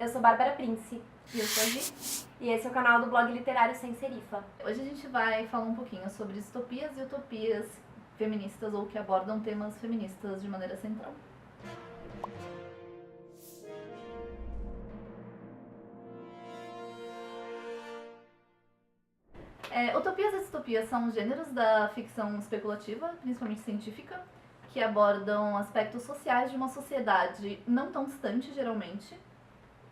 eu sou Bárbara Prince. E eu sou a Gi. E esse é o canal do blog literário Sem Serifa. Hoje a gente vai falar um pouquinho sobre distopias e utopias feministas ou que abordam temas feministas de maneira central. Utopias e distopias são gêneros da ficção especulativa, principalmente científica, que abordam aspectos sociais de uma sociedade não tão distante, geralmente,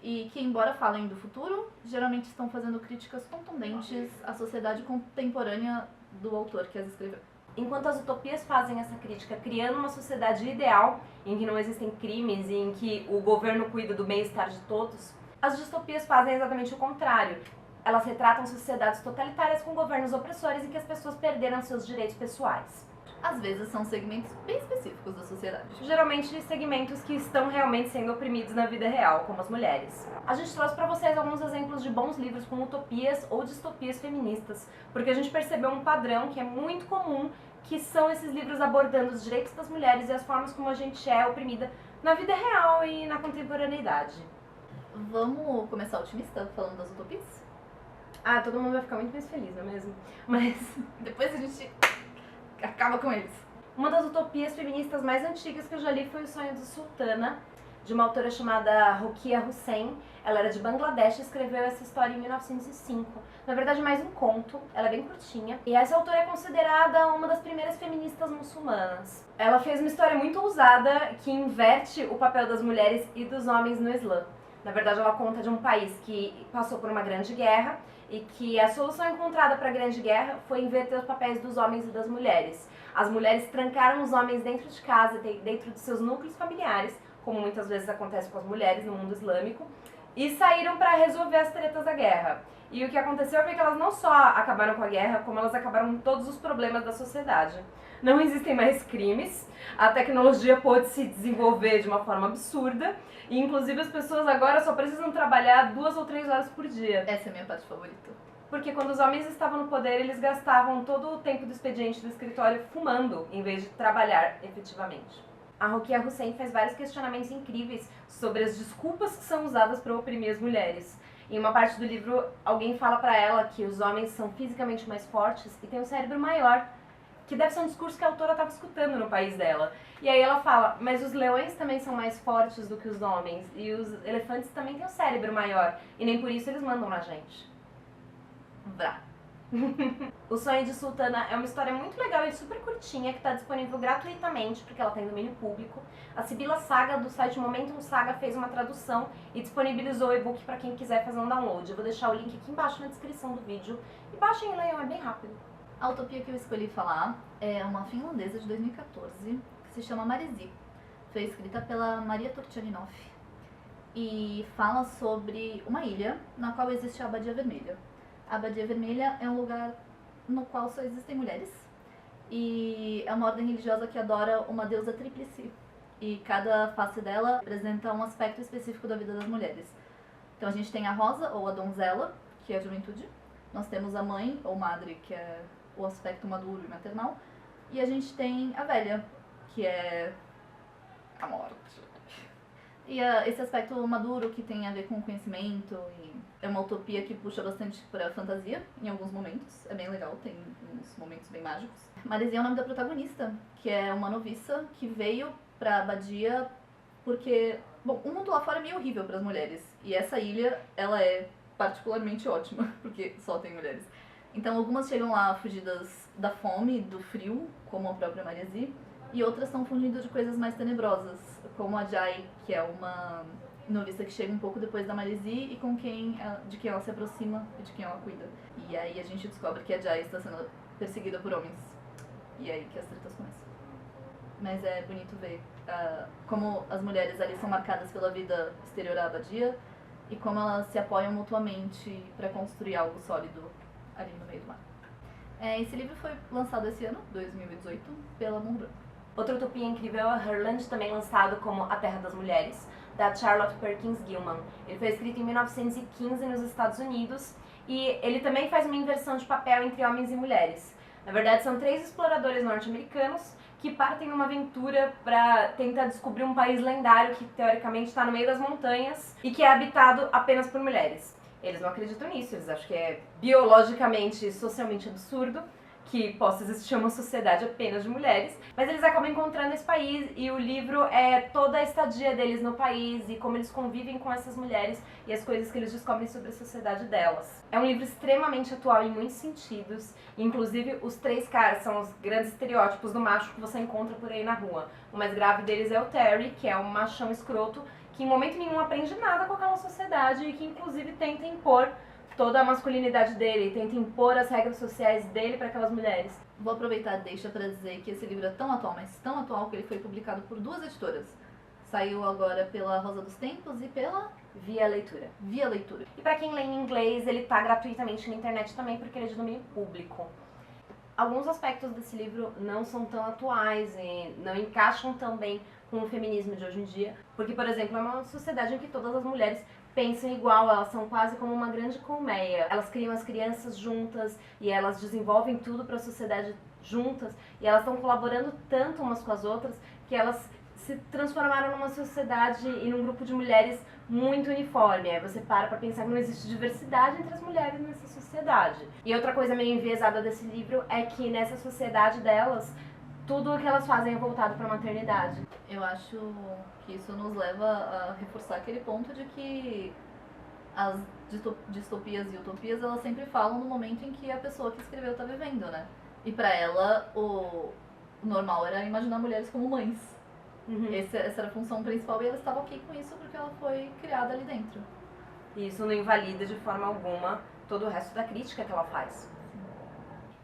e que, embora falem do futuro, geralmente estão fazendo críticas contundentes à sociedade contemporânea do autor que as escreveu. Enquanto as utopias fazem essa crítica criando uma sociedade ideal, em que não existem crimes e em que o governo cuida do bem-estar de todos, as distopias fazem exatamente o contrário. Elas retratam sociedades totalitárias com governos opressores em que as pessoas perderam seus direitos pessoais. Às vezes são segmentos bem específicos da sociedade. Geralmente segmentos que estão realmente sendo oprimidos na vida real, como as mulheres. A gente trouxe para vocês alguns exemplos de bons livros com utopias ou distopias feministas, porque a gente percebeu um padrão que é muito comum, que são esses livros abordando os direitos das mulheres e as formas como a gente é oprimida na vida real e na contemporaneidade. Vamos começar otimista falando das utopias? Ah, todo mundo vai ficar muito mais feliz, não é mesmo? Mas depois a gente acaba com eles. Uma das utopias feministas mais antigas que eu já li foi O Sonho de Sultana, de uma autora chamada Rokia Hussain. Ela era de Bangladesh e escreveu essa história em 1905. Na verdade, mais um conto, ela é bem curtinha. E essa autora é considerada uma das primeiras feministas muçulmanas. Ela fez uma história muito ousada que inverte o papel das mulheres e dos homens no Islã. Na verdade, ela conta de um país que passou por uma grande guerra e que a solução encontrada para a grande guerra foi inverter os papéis dos homens e das mulheres. As mulheres trancaram os homens dentro de casa, dentro de seus núcleos familiares, como muitas vezes acontece com as mulheres no mundo islâmico, e saíram para resolver as tretas da guerra. E o que aconteceu foi que elas não só acabaram com a guerra, como elas acabaram com todos os problemas da sociedade. Não existem mais crimes, a tecnologia pôde se desenvolver de uma forma absurda, e inclusive as pessoas agora só precisam trabalhar 2 ou 3 horas por dia. Essa é a minha parte favorita. Porque quando os homens estavam no poder, eles gastavam todo o tempo do expediente do escritório fumando, em vez de trabalhar efetivamente. A Rokia Hussain faz vários questionamentos incríveis sobre as desculpas que são usadas para oprimir as mulheres. Em uma parte do livro, alguém fala para ela que os homens são fisicamente mais fortes e têm um cérebro maior, que deve ser um discurso que a autora estava escutando no país dela. E aí ela fala, mas os leões também são mais fortes do que os homens, e os elefantes também têm um cérebro maior, e nem por isso eles mandam na gente. Vrá. O Sonho de Sultana é uma história muito legal e super curtinha, que está disponível gratuitamente, porque ela tem domínio público. A Sibila Saga, do site Momentum Saga, fez uma tradução e disponibilizou o e-book para quem quiser fazer um download. Eu vou deixar o link aqui embaixo na descrição do vídeo. E baixem e leiam, é bem rápido. A utopia que eu escolhi falar é uma finlandesa de 2014, que se chama Maresi. Foi escrita pela Maria Turchaninov e fala sobre uma ilha na qual existe a Abadia Vermelha. A Abadia Vermelha é um lugar no qual só existem mulheres e é uma ordem religiosa que adora uma deusa tríplice, e cada face dela representa um aspecto específico da vida das mulheres. Então a gente tem a rosa, ou a donzela, que é a juventude. Nós temos a mãe, ou madre, que é o aspecto maduro e maternal. E a gente tem a velha, que é a morte. E esse aspecto maduro que tem a ver com o conhecimento, e é uma utopia que puxa bastante pra fantasia em alguns momentos. É bem legal, tem uns momentos bem mágicos. Maresi é o nome da protagonista, que é uma noviça que veio pra abadia porque, bom, o mundo lá fora é meio horrível pras mulheres. E essa ilha, ela é particularmente ótima, porque só tem mulheres. Então algumas chegam lá fugidas da fome, do frio, como a própria Maresi, e outras estão fugindo de coisas mais tenebrosas, como a Jai, que é uma noviça que chega um pouco depois da Maresi e de quem ela se aproxima e de quem ela cuida. E aí a gente descobre que a Jai está sendo perseguida por homens. E é aí que as tretas começam. Mas é bonito ver como as mulheres ali são marcadas pela vida exterior à abadia e como elas se apoiam mutuamente para construir algo sólido ali no meio do mar. Esse livro foi lançado esse ano, 2018, pela Mão Branca. Outra utopia incrível é Herland, também lançado como A Terra das Mulheres, da Charlotte Perkins Gilman. Ele foi escrito em 1915 nos Estados Unidos e ele também faz uma inversão de papel entre homens e mulheres. Na verdade, são 3 exploradores norte-americanos que partem numa aventura para tentar descobrir um país lendário que teoricamente está no meio das montanhas e que é habitado apenas por mulheres. Eles não acreditam nisso, eles acham que é biologicamente e socialmente absurdo que possa existir uma sociedade apenas de mulheres, mas eles acabam encontrando esse país e o livro é toda a estadia deles no país e como eles convivem com essas mulheres e as coisas que eles descobrem sobre a sociedade delas. É um livro extremamente atual em muitos sentidos, inclusive os 3 caras são os grandes estereótipos do macho que você encontra por aí na rua. O mais grave deles é o Terry, que é um machão escroto que em momento nenhum aprende nada com aquela sociedade e que inclusive tenta impor toda a masculinidade dele, tenta impor as regras sociais dele para aquelas mulheres. Vou aproveitar deixa para dizer que esse livro é tão atual, mas tão atual que ele foi publicado por 2 editoras. Saiu agora pela Rosa dos Tempos e pela Via Leitura. Via Leitura. E para quem lê em inglês, ele tá gratuitamente na internet também, porque ele é de domínio público. Alguns aspectos desse livro não são tão atuais e não encaixam tão bem com o feminismo de hoje em dia, porque, por exemplo, é uma sociedade em que todas as mulheres pensam igual, elas são quase como uma grande colmeia. Elas criam as crianças juntas e elas desenvolvem tudo para a sociedade juntas e elas estão colaborando tanto umas com as outras que elas se transformaram numa sociedade e num grupo de mulheres muito uniforme. Aí você para pensar que não existe diversidade entre as mulheres nessa sociedade. E outra coisa meio enviesada desse livro é que nessa sociedade delas, tudo o que elas fazem é voltado para a maternidade. Eu acho que isso nos leva a reforçar aquele ponto de que as distopias e utopias, elas sempre falam no momento em que a pessoa que escreveu está vivendo, né? E para ela, o normal era imaginar mulheres como mães. Essa era a função principal e ela estava ok com isso porque ela foi criada ali dentro. E isso não invalida de forma alguma todo o resto da crítica que ela faz.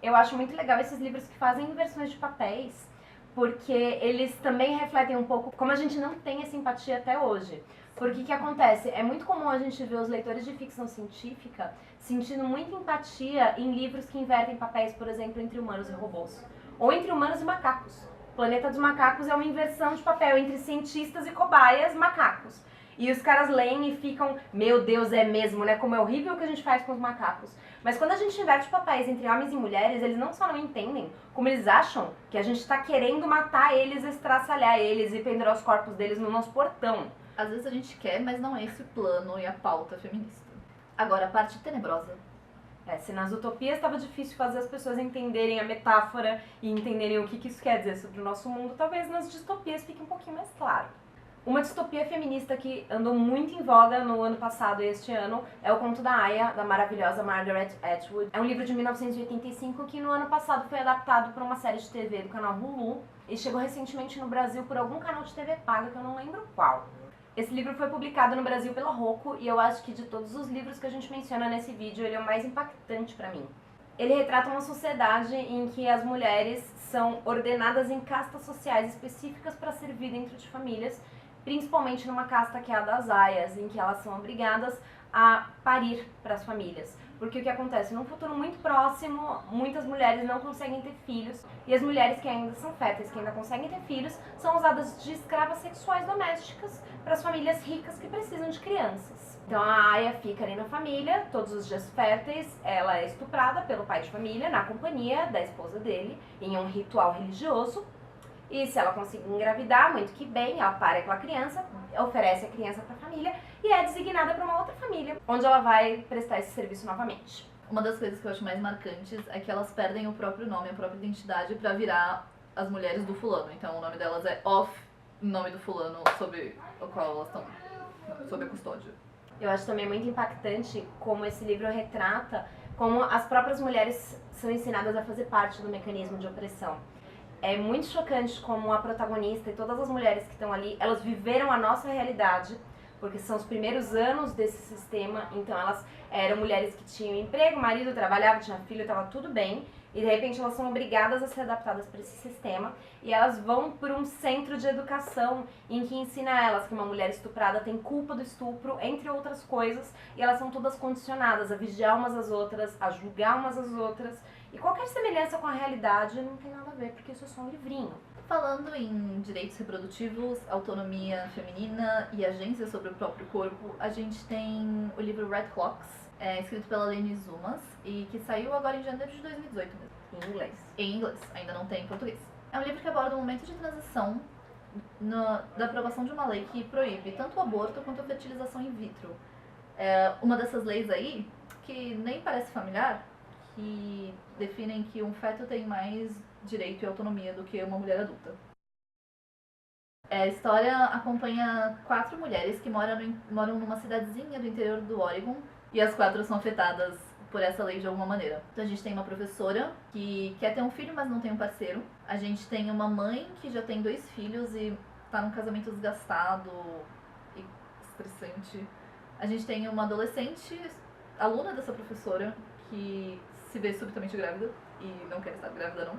Eu acho muito legal esses livros que fazem inversões de papéis, porque eles também refletem um pouco como a gente não tem essa empatia até hoje. Porque o que acontece? É muito comum a gente ver os leitores de ficção científica sentindo muita empatia em livros que invertem papéis, por exemplo, entre humanos e robôs. Ou entre humanos e macacos. Planeta dos Macacos é uma inversão de papel entre cientistas e cobaias macacos. E os caras leem e ficam, meu Deus, é mesmo, né? Como é horrível o que a gente faz com os macacos. Mas quando a gente inverte papéis entre homens e mulheres, eles não só não entendem, como eles acham que a gente está querendo matar eles, estraçalhar eles e pendurar os corpos deles no nosso portão. Às vezes a gente quer, mas não é esse o plano e a pauta feminista. Agora, a parte tenebrosa. Se nas utopias estava difícil fazer as pessoas entenderem a metáfora e entenderem o que isso quer dizer sobre o nosso mundo, talvez nas distopias fique um pouquinho mais claro. Uma distopia feminista que andou muito em voga no ano passado e este ano é O Conto da Aia, da maravilhosa Margaret Atwood. É um livro de 1985 que no ano passado foi adaptado para uma série de TV do canal Hulu e chegou recentemente no Brasil por algum canal de TV paga que eu não lembro qual. Esse livro foi publicado no Brasil pela Rocco e eu acho que de todos os livros que a gente menciona nesse vídeo, ele é o mais impactante para mim. Ele retrata uma sociedade em que as mulheres são ordenadas em castas sociais específicas para servir dentro de famílias, principalmente numa casta que é a das aias, em que elas são obrigadas a parir para as famílias. Porque o que acontece? Num futuro muito próximo, muitas mulheres não conseguem ter filhos, e as mulheres que ainda são férteis, que ainda conseguem ter filhos, são usadas de escravas sexuais domésticas para as famílias ricas que precisam de crianças. Então a aia fica ali na família, todos os dias férteis, ela é estuprada pelo pai de família, na companhia da esposa dele, em um ritual religioso. E se ela conseguir engravidar, muito que bem, ela para aquela criança, oferece a criança para a família e é designada para uma outra família, onde ela vai prestar esse serviço novamente. Uma das coisas que eu acho mais marcantes é que elas perdem o próprio nome, a própria identidade para virar as mulheres do fulano. Então o nome delas é off, o nome do fulano sob o qual elas estão, sob a custódia. Eu acho também muito impactante como esse livro retrata como as próprias mulheres são ensinadas a fazer parte do mecanismo de opressão. É muito chocante como a protagonista e todas as mulheres que estão ali, elas viveram a nossa realidade, porque são os primeiros anos desse sistema, então elas eram mulheres que tinham emprego, marido, trabalhava, tinha filho, estava tudo bem, e de repente elas são obrigadas a ser adaptadas para esse sistema, e elas vão para um centro de educação em que ensina elas que uma mulher estuprada tem culpa do estupro, entre outras coisas, e elas são todas condicionadas a vigiar umas às outras, a julgar umas às outras, e qualquer semelhança com a realidade não tem nada a ver, porque isso é só um livrinho. Falando em direitos reprodutivos, autonomia feminina e agência sobre o próprio corpo, a gente tem o livro Red Clocks, escrito pela Leni Zumas, e que saiu agora em janeiro de 2018 mesmo. Em inglês. Em inglês, ainda não tem em português. É um livro que aborda um momento de transição da aprovação de uma lei que proíbe tanto o aborto quanto a fertilização in vitro. Uma dessas leis aí, que nem parece familiar, que definem que um feto tem mais direito e autonomia do que uma mulher adulta. A história acompanha 4 mulheres que moram numa cidadezinha do interior do Oregon, e as 4 são afetadas por essa lei de alguma maneira. Então a gente tem uma professora que quer ter um filho, mas não tem um parceiro. A gente tem uma mãe que já tem 2 filhos e tá num casamento desgastado e estressante. A gente tem uma adolescente, aluna dessa professora, que se vê subitamente grávida e não quer estar grávida não.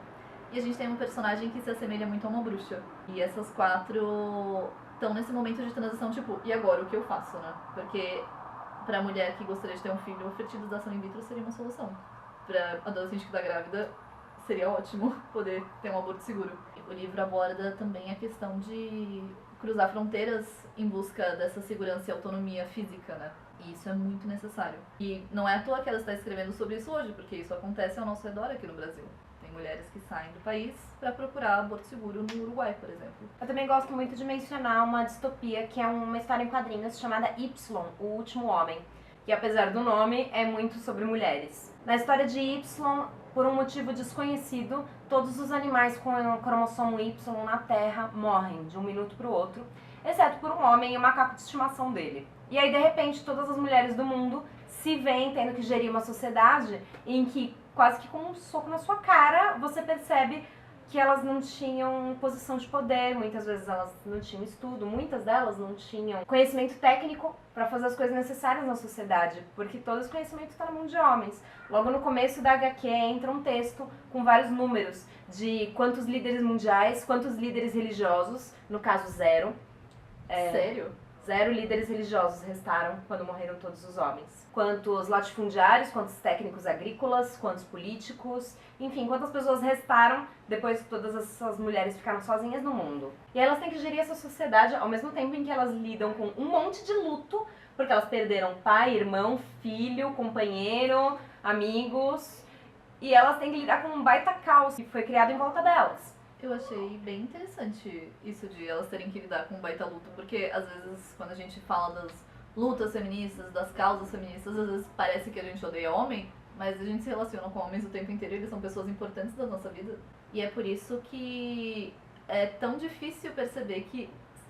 E a gente tem um personagem que se assemelha muito a uma bruxa. E essas 4 estão nesse momento de transição, tipo, e agora o que eu faço, né? Porque pra mulher que gostaria de ter um filho, a fertilização in vitro seria uma solução. Pra adolescente que tá grávida, seria ótimo poder ter um aborto seguro. O livro aborda também a questão de cruzar fronteiras em busca dessa segurança e autonomia física, né? E isso é muito necessário. E não é à toa que ela está escrevendo sobre isso hoje, porque isso acontece ao nosso redor aqui no Brasil. Tem mulheres que saem do país para procurar aborto seguro no Uruguai, por exemplo. Eu também gosto muito de mencionar uma distopia que é uma história em quadrinhos chamada Y, O Último Homem, que apesar do nome é muito sobre mulheres. Na história de Y, por um motivo desconhecido, todos os animais com o cromossomo Y na Terra morrem de um minuto para o outro, exceto por um homem e o macaco de estimação dele. E aí, de repente, todas as mulheres do mundo se veem tendo que gerir uma sociedade em que, quase que com um soco na sua cara, você percebe que elas não tinham posição de poder, muitas vezes elas não tinham estudo, muitas delas não tinham conhecimento técnico para fazer as coisas necessárias na sociedade, porque todo esse conhecimento está na mão de homens. Logo no começo da HQ entra um texto com vários números de quantos líderes mundiais, quantos líderes religiosos, no caso 0. Sério? 0 líderes religiosos restaram quando morreram todos os homens. Quantos latifundiários, quantos técnicos agrícolas, quantos políticos, enfim, quantas pessoas restaram depois que todas essas mulheres ficaram sozinhas no mundo. E elas têm que gerir essa sociedade ao mesmo tempo em que elas lidam com um monte de luto, porque elas perderam pai, irmão, filho, companheiro, amigos, e elas têm que lidar com um baita caos que foi criado em volta delas. Eu achei bem interessante isso de elas terem que lidar com um baita luto, porque às vezes quando a gente fala das lutas feministas, das causas feministas, às vezes parece que a gente odeia homem, mas a gente se relaciona com homens o tempo inteiro e eles são pessoas importantes da nossa vida. E é por isso que é tão difícil perceber que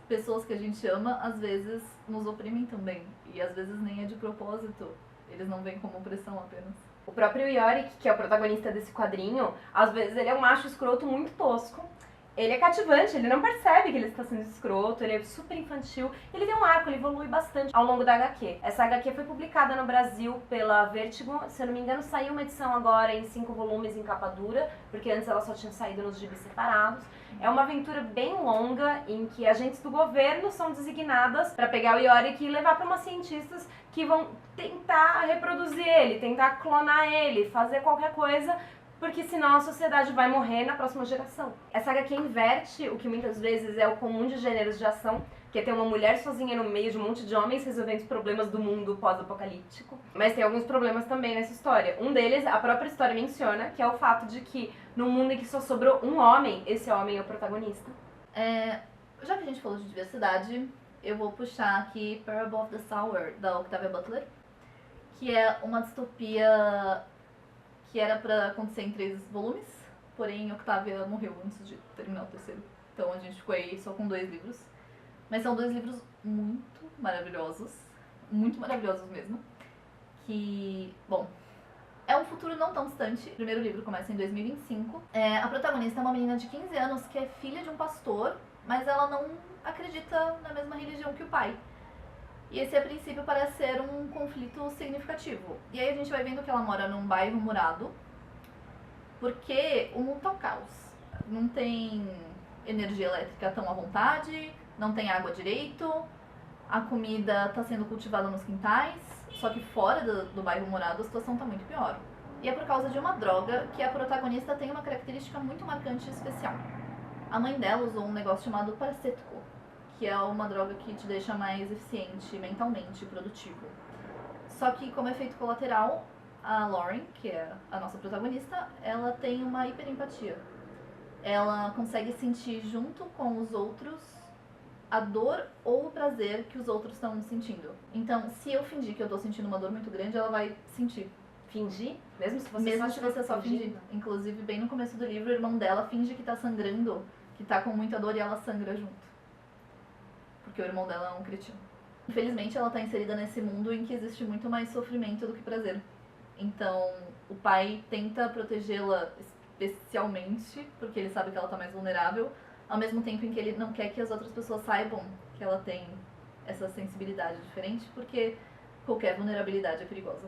pessoas que a gente ama às vezes nos oprimem também, e às vezes nem é de propósito, eles não veem como opressão apenas. O próprio Yorick, que é o protagonista desse quadrinho, às vezes ele é um macho escroto muito tosco. Ele é cativante, ele não percebe que ele está sendo escroto, ele é super infantil. Ele tem um arco, ele evolui bastante ao longo da HQ. Essa HQ foi publicada no Brasil pela Vertigo, se eu não me engano saiu uma edição agora em 5 volumes em capa dura, porque antes ela só tinha saído nos gibis separados. É uma aventura bem longa em que agentes do governo são designadas para pegar o Yorick e levar para umas cientistas que vão tentar reproduzir ele, tentar clonar ele, fazer qualquer coisa, porque senão a sociedade vai morrer na próxima geração. Essa HQ inverte o que muitas vezes é o comum de gêneros de ação, que é ter uma mulher sozinha no meio de um monte de homens resolvendo os problemas do mundo pós-apocalíptico. Mas tem alguns problemas também nessa história. Um deles, a própria história menciona, que é o fato de que num mundo em que só sobrou um homem, esse homem é o protagonista. Já que a gente falou de diversidade, eu vou puxar aqui Parable of the Sower, da Octavia Butler, que é uma distopia que era pra acontecer em 3 volumes, porém Octavia morreu antes de terminar o 3º. Então a gente ficou aí só com 2 livros. Mas são 2 livros muito maravilhosos mesmo. Que, bom, é um futuro não tão distante. O primeiro livro começa em 2025. A protagonista é uma menina de 15 anos que é filha de um pastor, mas ela não acredita na mesma religião que o pai. E esse, a princípio, parece ser um conflito significativo. E aí a gente vai vendo que ela mora num bairro murado, porque o mundo tá um caos. Não tem energia elétrica tão à vontade, não tem água direito, a comida tá sendo cultivada nos quintais, só que fora do bairro murado a situação tá muito pior. E é por causa de uma droga que a protagonista tem uma característica muito marcante e especial. A mãe dela usou um negócio chamado paracético, que é uma droga que te deixa mais eficiente mentalmente e produtivo. Só que, como efeito colateral, a Lauren, que é a nossa protagonista, ela tem uma hiperempatia. ela consegue sentir junto com os outros a dor ou o prazer que os outros estão sentindo. Então, se eu fingir que eu tô sentindo uma dor muito grande, ela vai sentir. Fingir? Mesmo se você Mesmo só se você só fingir. fingindo? Inclusive, bem no começo do livro, o irmão dela finge que tá sangrando, que tá com muita dor, e ela sangra junto. Porque o irmão dela é um cretino. Infelizmente, ela tá inserida nesse mundo em que existe muito mais sofrimento do que prazer. Então, o pai tenta protegê-la especialmente, porque ele sabe que ela tá mais vulnerável, ao mesmo tempo em que ele não quer que as outras pessoas saibam que ela tem essa sensibilidade diferente, porque qualquer vulnerabilidade é perigosa.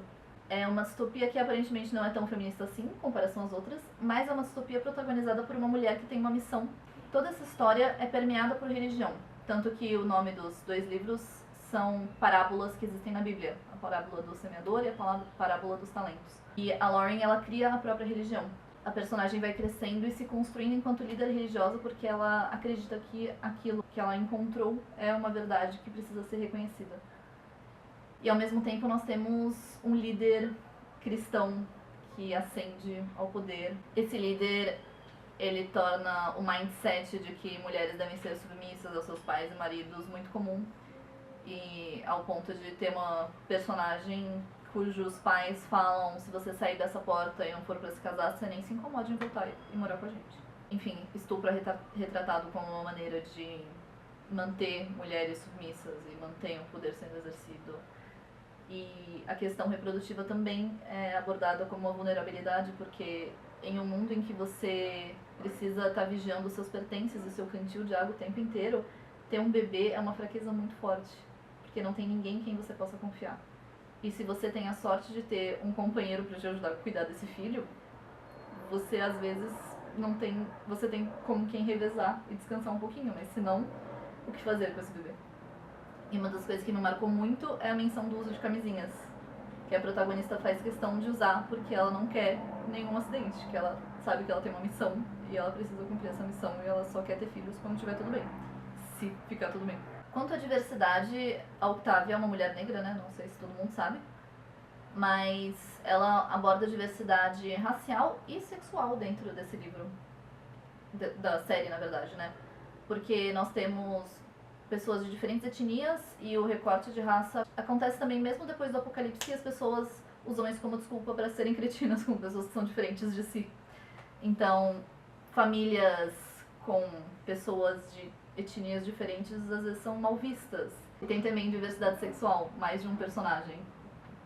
É uma distopia que aparentemente não é tão feminista assim, em comparação às outras, mas é uma distopia protagonizada por uma mulher que tem uma missão. Toda essa história é permeada por religião, tanto que o nome dos 2 livros são parábolas que existem na Bíblia, a parábola do semeador e a parábola dos talentos. E a Lauren, ela cria a própria religião. A personagem vai crescendo e se construindo enquanto líder religiosa porque ela acredita que aquilo que ela encontrou é uma verdade que precisa ser reconhecida. E ao mesmo tempo nós temos um líder cristão que ascende ao poder. Esse líder, ele torna o mindset de que mulheres devem ser submissas aos seus pais e maridos muito comum. E ao ponto de ter uma personagem cujos pais falam: se você sair dessa porta e não for pra se casar, você nem se incomode em voltar e morar com a gente. Enfim, estupro é retratado como uma maneira de manter mulheres submissas e manter o poder sendo exercido. E a questão reprodutiva também é abordada como uma vulnerabilidade, porque em um mundo em que você precisa estar vigiando os seus pertences e seu cantil de água o tempo inteiro, ter um bebê é uma fraqueza muito forte, porque não tem ninguém em quem você possa confiar. E se você tem a sorte de ter um companheiro para te ajudar a cuidar desse filho, você às vezes não tem, você tem como quem revezar e descansar um pouquinho, mas se não, o que fazer com esse bebê? E uma das coisas que me marcou muito é a menção do uso de camisinhas, que a protagonista faz questão de usar porque ela não quer nenhum acidente, que ela sabe que ela tem uma missão e ela precisa cumprir essa missão e ela só quer ter filhos quando estiver tudo bem, se ficar tudo bem. Quanto à diversidade, a Octavia é uma mulher negra, né? Não sei se todo mundo sabe, mas ela aborda a diversidade racial e sexual dentro desse livro, da série, na verdade, né? Porque nós temos pessoas de diferentes etnias e o recorte de raça acontece também mesmo depois do apocalipse, e as pessoas usam isso como desculpa para serem cretinas com pessoas que são diferentes de si. Então, famílias com pessoas de etnias diferentes às vezes são mal vistas. E tem também diversidade sexual, mais de um personagem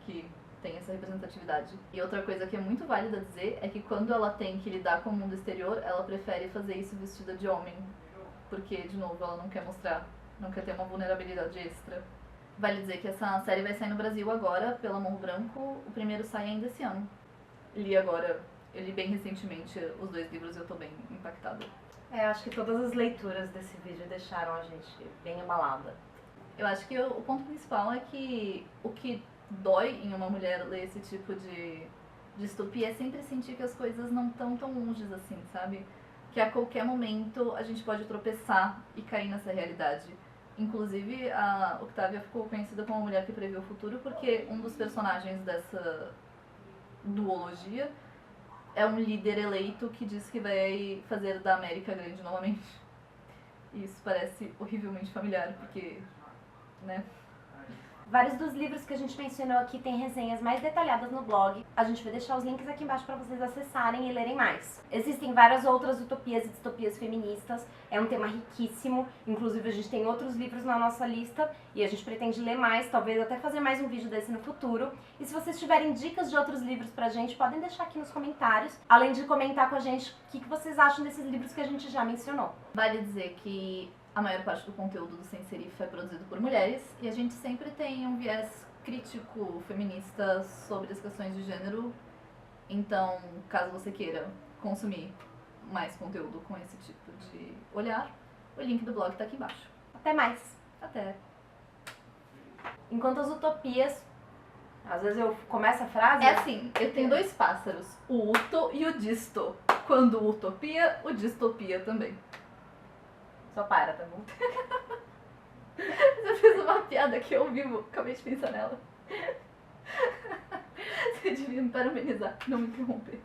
que tem essa representatividade. E outra coisa que é muito válida dizer é que quando ela tem que lidar com o mundo exterior, ela prefere fazer isso vestida de homem, porque, de novo, ela não quer mostrar, não quer ter uma vulnerabilidade extra. Vale dizer que essa série vai sair no Brasil agora, pela Morro Branco. O primeiro sai ainda esse ano. Eu li bem recentemente os 2 livros e eu tô bem impactada. Acho que todas as leituras desse vídeo deixaram a gente bem abalada. Eu acho que o ponto principal é que o que dói em uma mulher ler esse tipo de distopia é sempre sentir que as coisas não estão tão longe assim, sabe? Que a qualquer momento a gente pode tropeçar e cair nessa realidade. Inclusive, a Octavia ficou conhecida como a mulher que previu o futuro porque um dos personagens dessa duologia é um líder eleito que diz que vai fazer da América grande novamente. E isso parece horrivelmente familiar, porque, né? Vários dos livros que a gente mencionou aqui tem resenhas mais detalhadas no blog. A gente vai deixar os links aqui embaixo para vocês acessarem e lerem mais. Existem várias outras utopias e distopias feministas. É um tema riquíssimo. Inclusive, a gente tem outros livros na nossa lista e a gente pretende ler mais, talvez até fazer mais um vídeo desse no futuro. E se vocês tiverem dicas de outros livros pra gente, podem deixar aqui nos comentários. Além de comentar com a gente o que vocês acham desses livros que a gente já mencionou. Vale dizer que a maior parte do conteúdo do Sem Serif é produzido por mulheres e a gente sempre tem um viés crítico feminista sobre as questões de gênero. Então, caso você queira consumir mais conteúdo com esse tipo de olhar, o link do blog tá aqui embaixo. Até mais! Até! Enquanto as utopias... Às vezes eu começo a frase... É assim, eu tenho 2 pássaros, o uto e o disto. Quando utopia, o distopia também. Só para, tá bom? Você fez uma piada que eu vivo, acabei de pensar nela. Você devia me parabenizar, não me interromper.